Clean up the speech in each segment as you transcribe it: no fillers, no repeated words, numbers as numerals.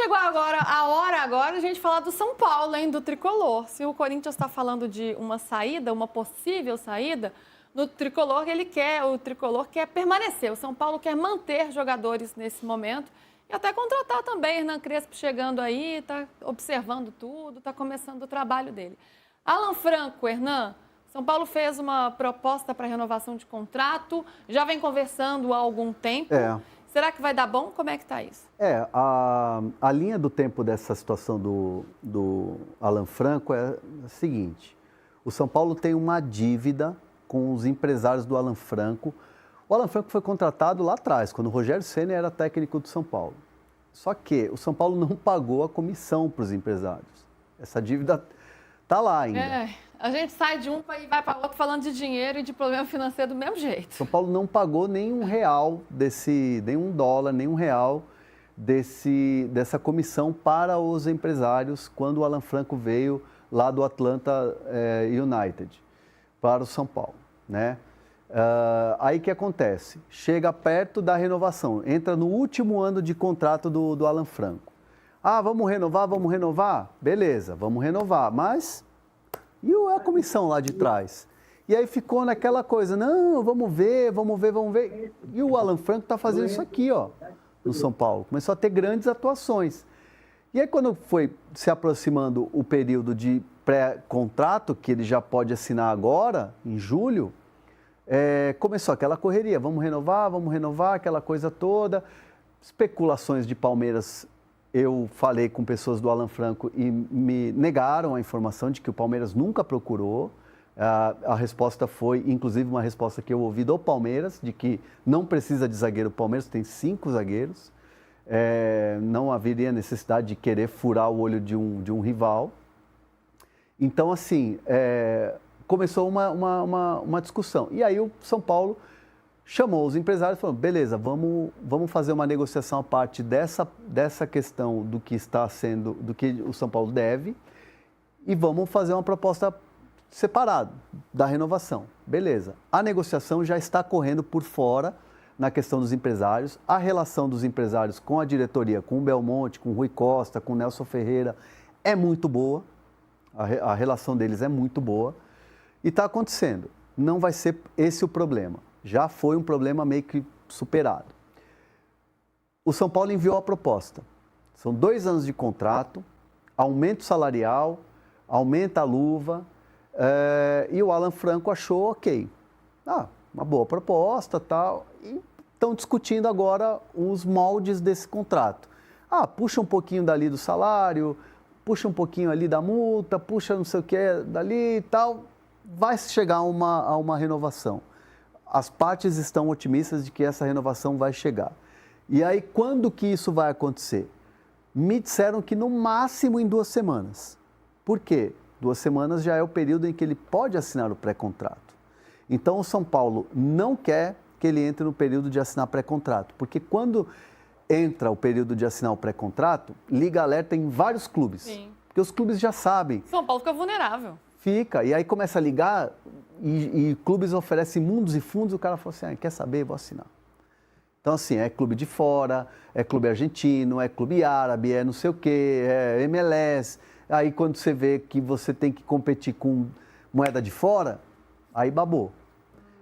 chegou agora, a hora agora, a gente falar do São Paulo, hein, do Tricolor. Se o Corinthians está falando de uma saída, uma possível saída, no Tricolor o Tricolor quer permanecer. O São Paulo quer manter jogadores nesse momento e até contratar também. Hernan Crespo chegando aí, está observando tudo, está começando o trabalho dele. Alan Franco, Hernan, São Paulo fez uma proposta para renovação de contrato, já vem conversando há algum tempo. Será que vai dar bom? Como é que está isso? A linha do tempo dessa situação do Alan Franco é a seguinte. O São Paulo tem uma dívida com os empresários do Alan Franco. O Alan Franco foi contratado lá atrás, quando o Rogério Ceni era técnico do São Paulo. Só que o São Paulo não pagou a comissão para os empresários. Essa dívida está lá ainda. A gente sai de um e vai para outro falando de dinheiro e de problema financeiro do mesmo jeito. São Paulo não pagou nenhum real nenhum dólar, nenhum real dessa comissão para os empresários quando o Alan Franco veio lá do Atlanta United para o São Paulo, né? Aí o que acontece? Chega perto da renovação, entra no último ano de contrato do Alan Franco. Vamos renovar? Beleza, vamos renovar, mas e a comissão lá de trás? E aí ficou naquela coisa, não, vamos ver. E o Alan Franco está fazendo isso aqui, ó, no São Paulo. Começou a ter grandes atuações. E aí quando foi se aproximando o período de pré-contrato, que ele já pode assinar agora, em julho, começou aquela correria, vamos renovar, aquela coisa toda. Especulações de Palmeiras. Eu falei com pessoas do Alan Franco e me negaram a informação de que o Palmeiras nunca procurou. A resposta foi, inclusive, uma resposta que eu ouvi do Palmeiras, de que não precisa de zagueiro. O Palmeiras tem 5 zagueiros. Não haveria necessidade de querer furar o olho de um rival. Então, assim, começou uma discussão. E aí o São Paulo chamou os empresários e falou, beleza, vamos fazer uma negociação à parte dessa questão do que o São Paulo deve e vamos fazer uma proposta separada da renovação. Beleza. A negociação já está correndo por fora na questão dos empresários. A relação dos empresários com a diretoria, com o Belmonte, com o Rui Costa, com o Nelson Ferreira, é muito boa. A relação deles é muito boa. E está acontecendo. Não vai ser esse o problema. Já foi um problema meio que superado. O São Paulo enviou a proposta. São 2 anos de contrato, aumento salarial, aumenta a luva, e o Alan Franco achou ok. Uma boa proposta, tal. E estão discutindo agora os moldes desse contrato. Puxa um pouquinho dali do salário, puxa um pouquinho ali da multa, puxa não sei o que dali e tal. Vai chegar a uma renovação. As partes estão otimistas de que essa renovação vai chegar. E aí, quando que isso vai acontecer? Me disseram que no máximo em 2 semanas. Por quê? 2 semanas já é o período em que ele pode assinar o pré-contrato. Então, o São Paulo não quer que ele entre no período de assinar pré-contrato, porque quando entra o período de assinar o pré-contrato, liga alerta em vários clubes. Sim. Porque os clubes já sabem. São Paulo fica vulnerável. Fica, e aí começa a ligar e clubes oferecem mundos e fundos, o cara fala assim, quer saber, vou assinar. Então, assim, é clube de fora, é clube argentino, é clube árabe, é não sei o quê, é MLS. Aí, quando você vê que você tem que competir com moeda de fora, aí babou.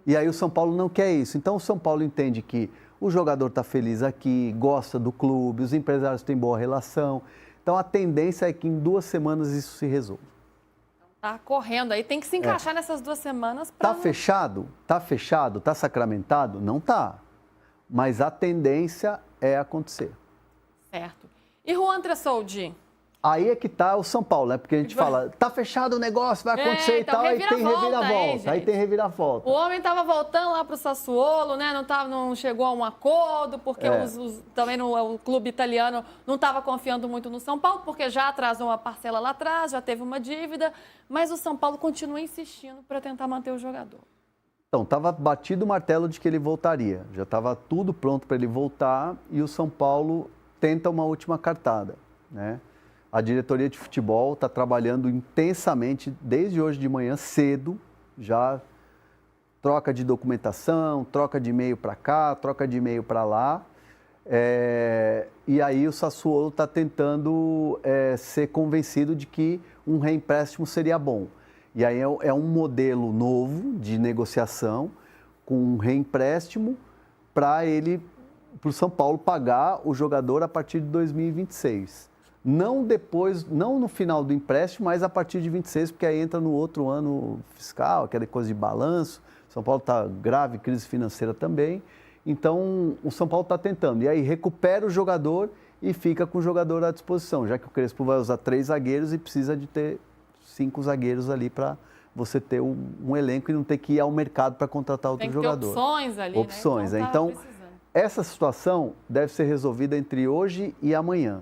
E aí o São Paulo não quer isso. Então, o São Paulo entende que o jogador está feliz aqui, gosta do clube, os empresários têm boa relação. Então, a tendência é que em 2 semanas isso se resolva. Tá correndo aí, tem que se encaixar nessas 2 semanas para... Tá fechado, tá sacramentado? Não tá. Mas a tendência é acontecer. Certo. E Juan Tressoldi? Aí é que tá o São Paulo, né? Porque a gente fala, tá fechado o negócio, vai acontecer então, e tal, aí tem reviravolta. Aí tem reviravolta. O homem estava voltando lá para o Sassuolo, né? Não chegou a um acordo, porque também o clube italiano não estava confiando muito no São Paulo, porque já atrasou uma parcela lá atrás, já teve uma dívida, mas o São Paulo continua insistindo para tentar manter o jogador. Então, estava batido o martelo de que ele voltaria. Já estava tudo pronto para ele voltar e o São Paulo tenta uma última cartada, né? A diretoria de futebol está trabalhando intensamente desde hoje de manhã cedo, já troca de documentação, troca de e-mail para cá, troca de e-mail para lá. E aí o Sassuolo está tentando ser convencido de que um reempréstimo seria bom. E aí é um modelo novo de negociação com um reempréstimo para o São Paulo pagar o jogador a partir de 2026. Não no final do empréstimo, mas a partir de 26, porque aí entra no outro ano fiscal, aquela coisa de balanço. São Paulo está grave, crise financeira também. Então, o São Paulo está tentando. E aí recupera o jogador e fica com o jogador à disposição, já que o Crespo vai usar 3 zagueiros e precisa de ter 5 zagueiros ali para você ter um elenco e não ter que ir ao mercado para contratar outro jogador. Tem que ter opções ali, opções, né? Então, essa situação deve ser resolvida entre hoje e amanhã.